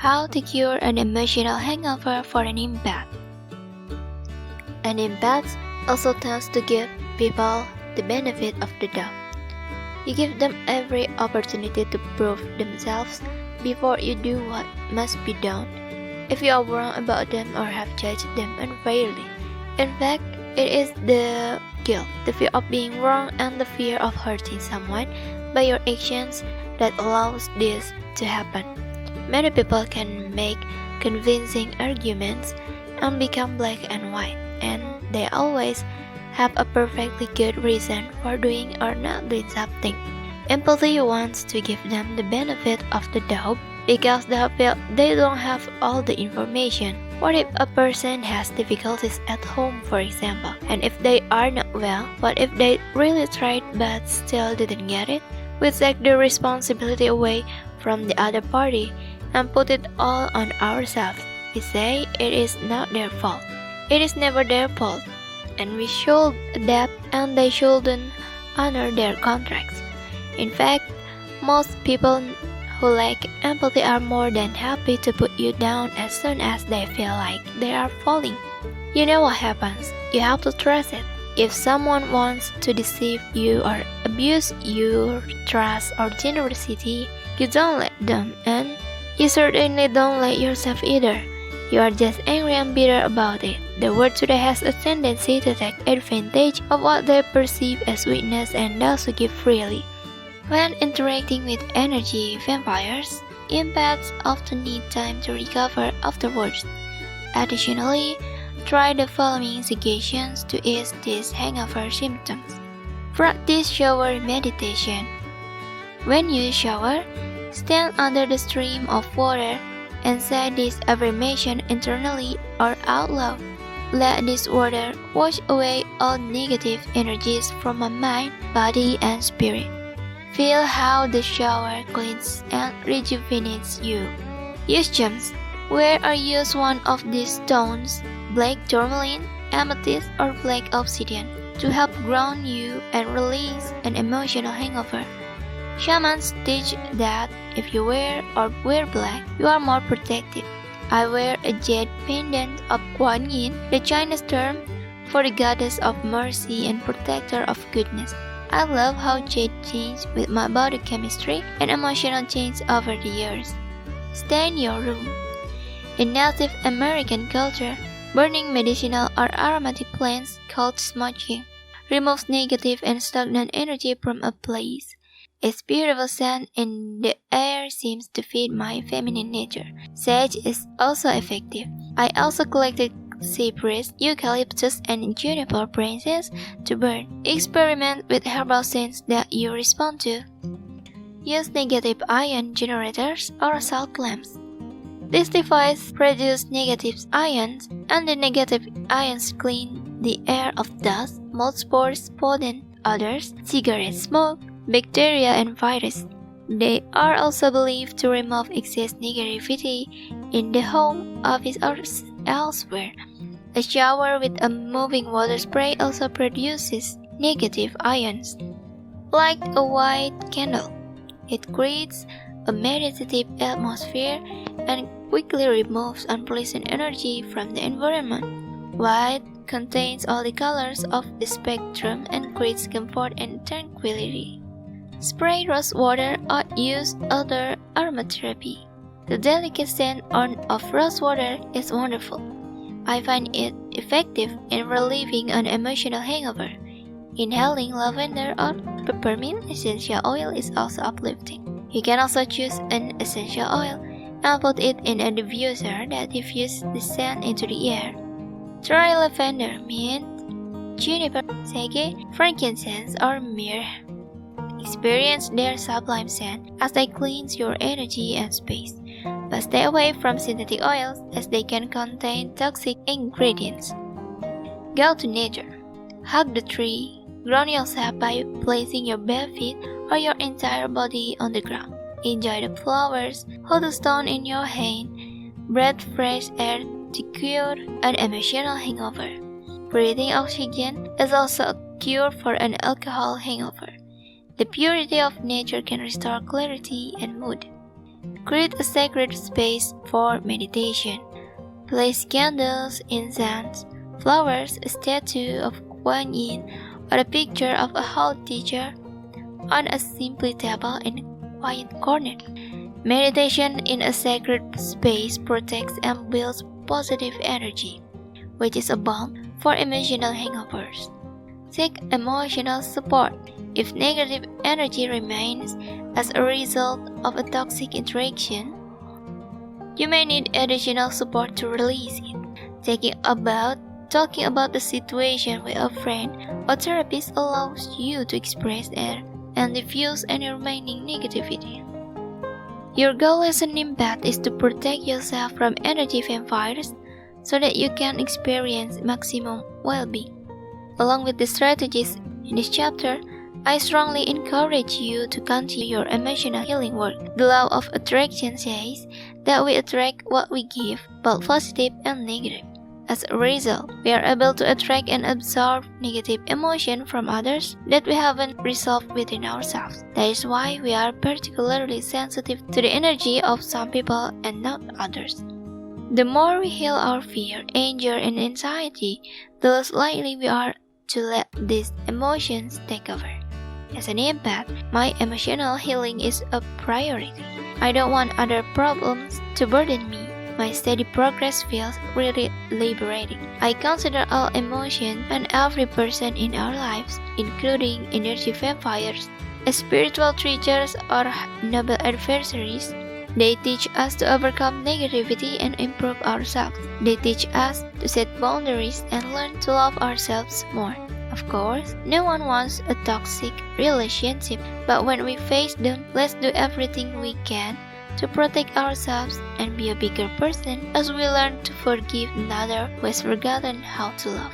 How to cure an emotional hangover for an empath. An empath also tends to give people the benefit of the doubt. You give them every opportunity to prove themselves before you do what must be done. If you are wrong about them or have judged them unfairly, in fact, it is the guilt, the fear of being wrong, and the fear of hurting someone by your actions that allows this to happen. Many people can make convincing arguments and become black and white, and they always have a perfectly good reason for doing or not doing something. Empathy wants to give them the benefit of the doubt because they feel they don't have all the information. What if a person has difficulties at home, for example, and if they are not well, what if they really tried but still didn't get it? We take the responsibility away from the other party and put it all on ourselves. We say it is not their fault. It is never their fault, and we should adapt and they shouldn't honor their contracts. In fact, most people who lack empathy are more than happy to put you down as soon as they feel like they are falling. You know what happens. You have to trust it. If someone wants to deceive you or abuse your trust or generosity, you don't let them, and you certainly don't let yourself either. You are just angry and bitter about it. The world today has a tendency to take advantage of what they perceive as weakness and also give freely. When interacting with energy vampires, empaths often need time to recover afterwards. Additionally, try the following suggestions to ease these hangover symptoms. Practice shower meditation. When you shower, stand under the stream of water and say this affirmation internally or out loud. Let this water wash away all negative energies from my mind, body, and spirit. Feel how the shower cleans and rejuvenates you. Use gems. Wear or use one of these stones, black tourmaline, amethyst, or black obsidian, to help ground you and release an emotional hangover. Shamans teach that if you wear or wear black, you are more protected. I wear a jade pendant of Kuan Yin, the Chinese term for the goddess of mercy and protector of goodness. I love how jade changed with my body chemistry and emotional change over the years. Stay in your room. In Native American culture, burning medicinal or aromatic plants called smudging removes negative and stagnant energy from a place. Its beautiful scent in the air seems to feed my feminine nature. Sage is also effective. I also collected cypress, eucalyptus, and juniper branches to burn. Experiment with herbal scents that you respond to. Use negative ion generators or salt lamps. This device produces negative ions, and the negative ions clean the air of dust, mold spores, pollen, odors, cigarette smoke, bacteria, and virus. They are also believed to remove excess negativity in the home, office, or elsewhere. A shower with a moving water spray also produces negative ions. Light a white candle. It creates a meditative atmosphere and quickly removes unpleasant energy from the environment. White contains all the colors of the spectrum and creates comfort and tranquility. Spray rose water or use other aromatherapy. The delicate scent of rose water is wonderful. I find it effective in relieving an emotional hangover. Inhaling lavender or peppermint essential oil is also uplifting. You can also choose an essential oil and put it in a diffuser that diffuses the scent into the air. Try lavender, mint, juniper, sage, frankincense, or myrrh. Experience their sublime scent as they cleanse your energy and space. But stay away from synthetic oils as they can contain toxic ingredients. Go to nature. Hug the tree. Ground yourself by placing your bare feet or your entire body on the ground. Enjoy the flowers. Hold a stone in your hand. Breathe fresh air to cure an emotional hangover. Breathing oxygen is also a cure for an alcohol hangover. The purity of nature can restore clarity and mood. Create a sacred space for meditation. Place candles, incense, flowers, a statue of Kuan Yin, or a picture of a holy teacher on a simple table in a quiet corner. Meditation in a sacred space protects and builds positive energy, which is a balm for emotional hangovers. Seek emotional support. If negative energy remains as a result of a toxic interaction, you may need additional support to release it. Talking about the situation with a friend or therapist allows you to express it and diffuse any remaining negativity. Your goal as an empath is to protect yourself from energy vampires so that you can experience maximum well-being. Along with the strategies in this chapter, I strongly encourage you to continue your emotional healing work. The law of attraction says that we attract what we give, both positive and negative. As a result, we are able to attract and absorb negative emotion from others that we haven't resolved within ourselves. That is why we are particularly sensitive to the energy of some people and not others. The more we heal our fear, anger, and anxiety, the less likely we are to let these emotions take over. As an empath, my emotional healing is a priority. I don't want other problems to burden me. My steady progress feels really liberating. I consider all emotions and every person in our lives, including energy vampires, as spiritual teachers or noble adversaries. They teach us to overcome negativity and improve ourselves. They teach us to set boundaries and learn to love ourselves more. Of course, no one wants a toxic relationship, but when we face them, let's do everything we can to protect ourselves and be a bigger person as we learn to forgive another who has forgotten how to love.